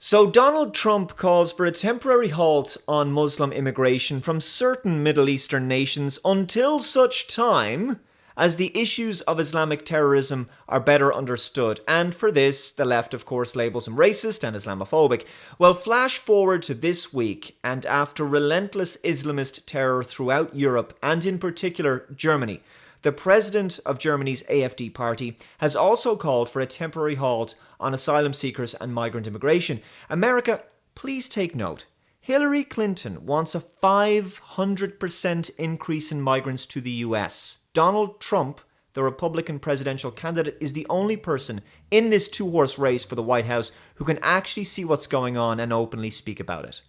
So Donald Trump calls for a temporary halt on Muslim immigration from certain Middle Eastern nations until such time as the issues of Islamic terrorism are better understood. And for this, the left, of course, labels him racist and Islamophobic. Well, flash forward to this week, and after relentless Islamist terror throughout Europe, and in particular Germany, the president of Germany's AfD party has also called for a temporary halt on asylum seekers and migrant immigration. America, please take note. Hillary Clinton wants a 500% increase in migrants to the US. Donald Trump, the Republican presidential candidate, is the only person in this two-horse race for the White House who can actually see what's going on and openly speak about it.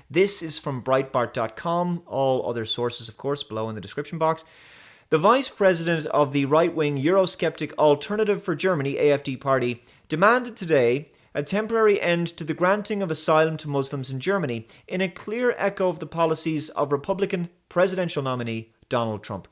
This is from Breitbart.com. All other sources, of course, below in the description box. The vice president of the right-wing Eurosceptic Alternative for Germany, AfD party, demanded today a temporary end to the granting of asylum to Muslims in Germany, in a clear echo of the policies of Republican presidential nominee Donald Trump.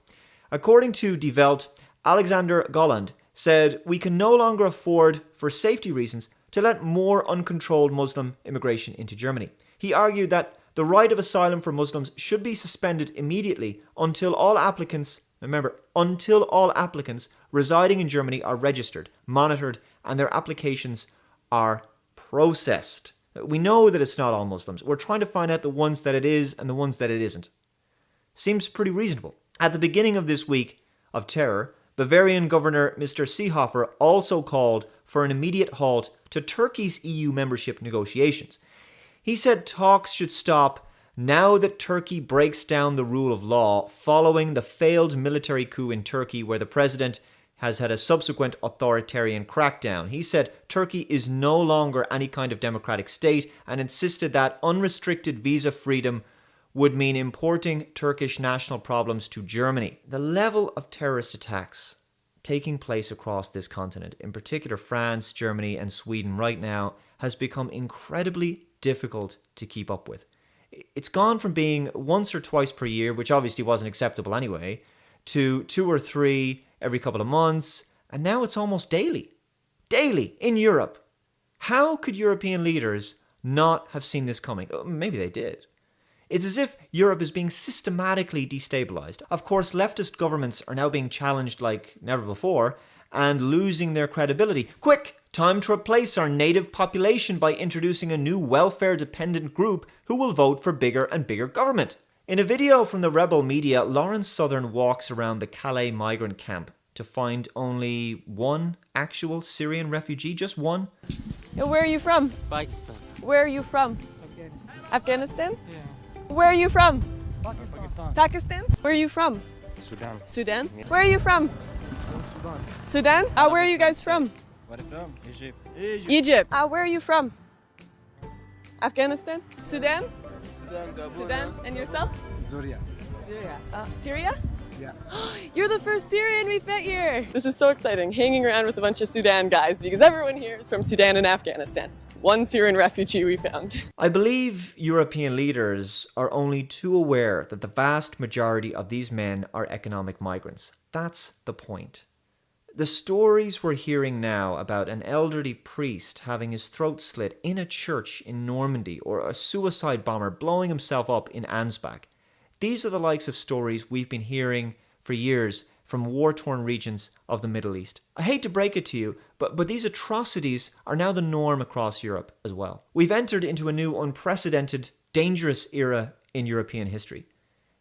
According to Die Welt, Alexander Golland said, "We can no longer afford, for safety reasons, to let more uncontrolled Muslim immigration into Germany." He argued that the right of asylum for Muslims should be suspended immediately until all applicants residing in Germany are registered, monitored, and their applications are processed. We know that it's not all Muslims. We're trying to find out the ones that it is and the ones that it isn't. Seems pretty reasonable. At the beginning of this week of terror, Bavarian Governor Mr. Seehofer also called for an immediate halt to Turkey's EU membership negotiations. He said talks should stop now that Turkey breaks down the rule of law following the failed military coup in Turkey, where the president has had a subsequent authoritarian crackdown. He said Turkey is no longer any kind of democratic state and insisted that unrestricted visa freedom would mean importing Turkish national problems to Germany. The level of terrorist attacks taking place across this continent, in particular France, Germany, and Sweden right now, has become incredibly difficult to keep up with. It's gone from being once or twice per year, which obviously wasn't acceptable anyway, to 2 or 3 every couple of months, and now it's almost daily. Daily in Europe. How could European leaders not have seen this coming? Maybe they did. It's as if Europe is being systematically destabilized. Of course, leftist governments are now being challenged like never before and losing their credibility. Quick! Time to replace our native population by introducing a new welfare-dependent group who will vote for bigger and bigger government. In a video from the rebel media, Lawrence Southern walks around the Calais migrant camp to find only one actual Syrian refugee, just one. Where are you from? Pakistan. Where are you from? Afghanistan? Yeah. Where are you from? Pakistan. Pakistan? Where are you from? Sudan. Sudan? Where are you from? Sudan. Sudan? Where are you guys from? Where from? Egypt. Egypt. Where are you from? Afghanistan? Sudan? Sudan. And yourself? Syria. Syria? Yeah. You're the first Syrian we've met here. This is so exciting, hanging around with a bunch of Sudan guys, because everyone here is from Sudan and Afghanistan. One Syrian refugee we found. I believe European leaders are only too aware that the vast majority of these men are economic migrants. That's the point. The stories we're hearing now about an elderly priest having his throat slit in a church in Normandy, or a suicide bomber blowing himself up in Ansbach, these are the likes of stories we've been hearing for years from war-torn regions of the Middle East. I hate to break it to you, but these atrocities are now the norm across Europe as well. We've entered into a new unprecedented, dangerous era in European history.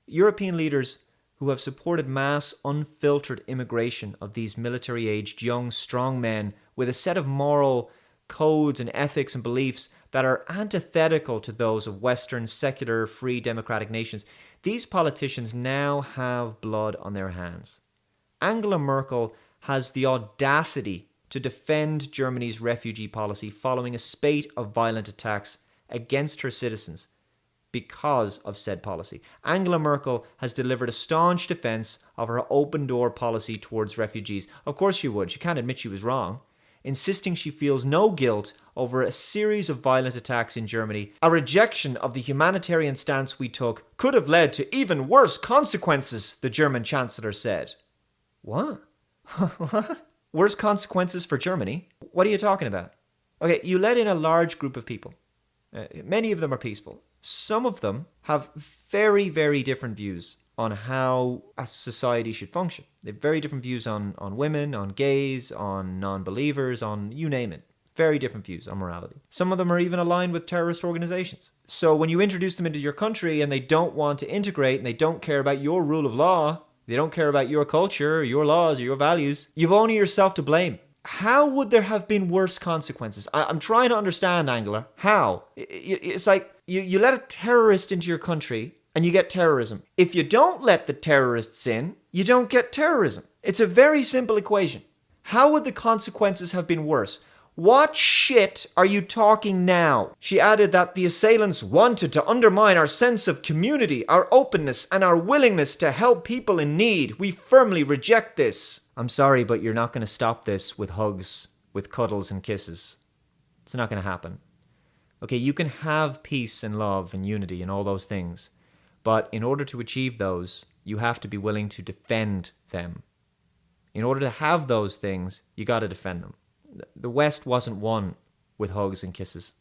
European leaders who have supported mass, unfiltered immigration of these military-aged, young, strong men with a set of moral codes and ethics and beliefs that are antithetical to those of Western, secular, free, democratic nations, these politicians now have blood on their hands. Angela Merkel has the audacity to defend Germany's refugee policy following a spate of violent attacks against her citizens because of said policy. Angela Merkel has delivered a staunch defense of her open-door policy towards refugees. Of course she would. She can't admit she was wrong. Insisting she feels no guilt over a series of violent attacks in Germany. A rejection of the humanitarian stance we took could have led to even worse consequences, the German Chancellor said. What? What? Worse consequences for Germany? What are you talking about? Okay, you let in a large group of people. Many of them are peaceful. Some of them have very, very different views on how a society should function. They have very different views on women, on gays, on non-believers, on you name it. Very different views on morality. Some of them are even aligned with terrorist organizations. So when you introduce them into your country and they don't want to integrate and they don't care about your rule of law, they don't care about your culture, or your laws, or your values, you've only yourself to blame. How would there have been worse consequences? I'm trying to understand, Angela. How? It's like you let a terrorist into your country and you get terrorism. If you don't let the terrorists in, you don't get terrorism. It's a very simple equation. How would the consequences have been worse? What shit are you talking now? She added that the assailants wanted to undermine our sense of community, our openness, and our willingness to help people in need. We firmly reject this. I'm sorry, but you're not going to stop this with hugs, with cuddles and kisses. It's not going to happen. Okay, you can have peace and love and unity and all those things, but in order to achieve those, you have to be willing to defend them. In order to have those things, you got to defend them. The West wasn't won with hugs and kisses.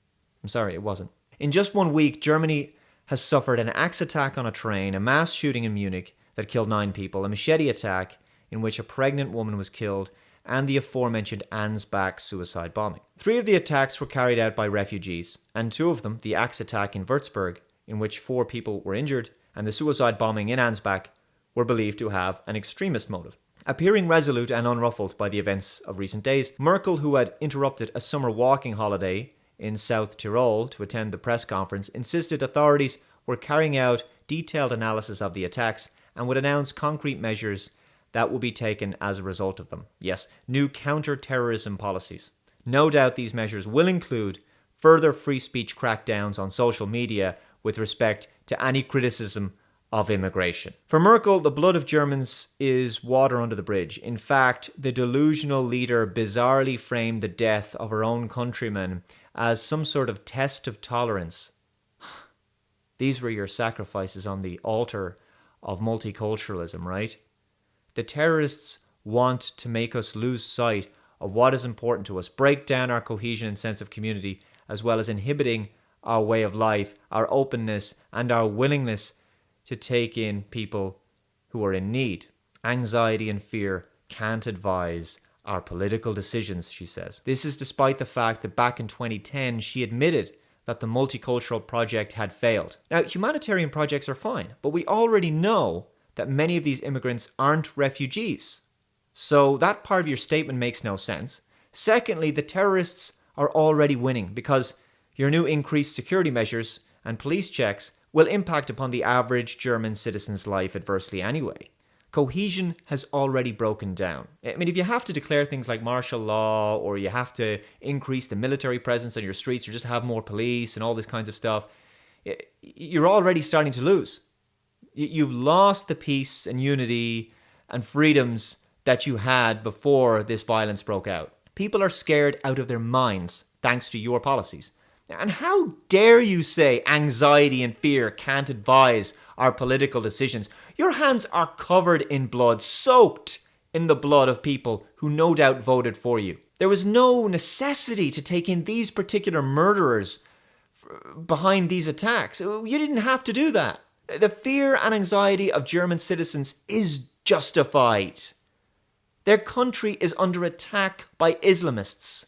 I'm sorry, it wasn't. In just 1 week, Germany has suffered an axe attack on a train, a mass shooting in Munich that killed 9 people, a machete attack in which a pregnant woman was killed, and the aforementioned Ansbach suicide bombing. 3 of the attacks were carried out by refugees, and 2 of them, the axe attack in Würzburg, in which 4 people were injured, and the suicide bombing in Ansbach, were believed to have an extremist motive. Appearing resolute and unruffled by the events of recent days, Merkel, who had interrupted a summer walking holiday in South Tyrol to attend the press conference, insisted authorities were carrying out detailed analysis of the attacks and would announce concrete measures that will be taken as a result of them. Yes, new counter-terrorism policies. No doubt these measures will include further free speech crackdowns on social media with respect to any criticism of immigration. For Merkel, the blood of Germans is water under the bridge. In fact, the delusional leader bizarrely framed the death of her own countrymen as some sort of test of tolerance. These were your sacrifices on the altar of multiculturalism, right? The terrorists want to make us lose sight of what is important to us, break down our cohesion and sense of community, as well as inhibiting our way of life, our openness, and our willingness to take in people who are in need. Anxiety and fear can't advise our political decisions, she says. This is despite the fact that back in 2010, she admitted that the multicultural project had failed. Now, humanitarian projects are fine, but we already know that many of these immigrants aren't refugees. So that part of your statement makes no sense. Secondly, the terrorists are already winning because your new increased security measures and police checks will impact upon the average German citizen's life adversely anyway. Cohesion has already broken down. I mean, if you have to declare things like martial law, or you have to increase the military presence on your streets, or just have more police and all this kinds of stuff, you're already starting to lose. You've lost the peace and unity and freedoms that you had before this violence broke out. People are scared out of their minds thanks to your policies. And how dare you say anxiety and fear can't advise our political decisions? Your hands are covered in blood, soaked in the blood of people who no doubt voted for you. There was no necessity to take in these particular murderers behind these attacks. You didn't have to do that. The fear and anxiety of German citizens is justified. Their country is under attack by Islamists.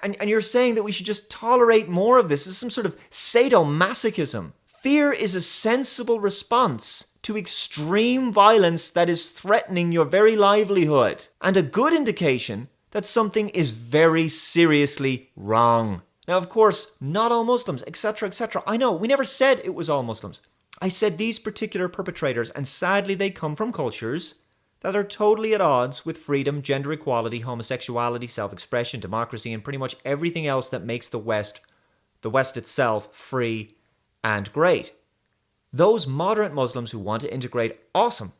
And you're saying that we should just tolerate more of this. This is some sort of sadomasochism. Fear is a sensible response to extreme violence that is threatening your very livelihood, and a good indication that something is very seriously wrong. Now, of course, not all Muslims, etc., etc. I know, we never said it was all Muslims. I said these particular perpetrators, and sadly they come from cultures that are totally at odds with freedom, gender equality, homosexuality, self-expression, democracy, and pretty much everything else that makes the West itself, free and great. Those moderate Muslims who want to integrate, awesome.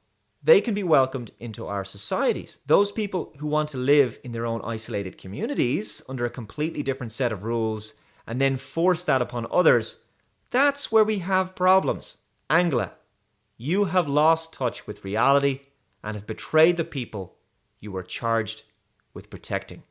They can be welcomed into our societies. Those people who want to live in their own isolated communities under a completely different set of rules and then force that upon others, that's where we have problems. Angela, you have lost touch with reality and have betrayed the people you were charged with protecting.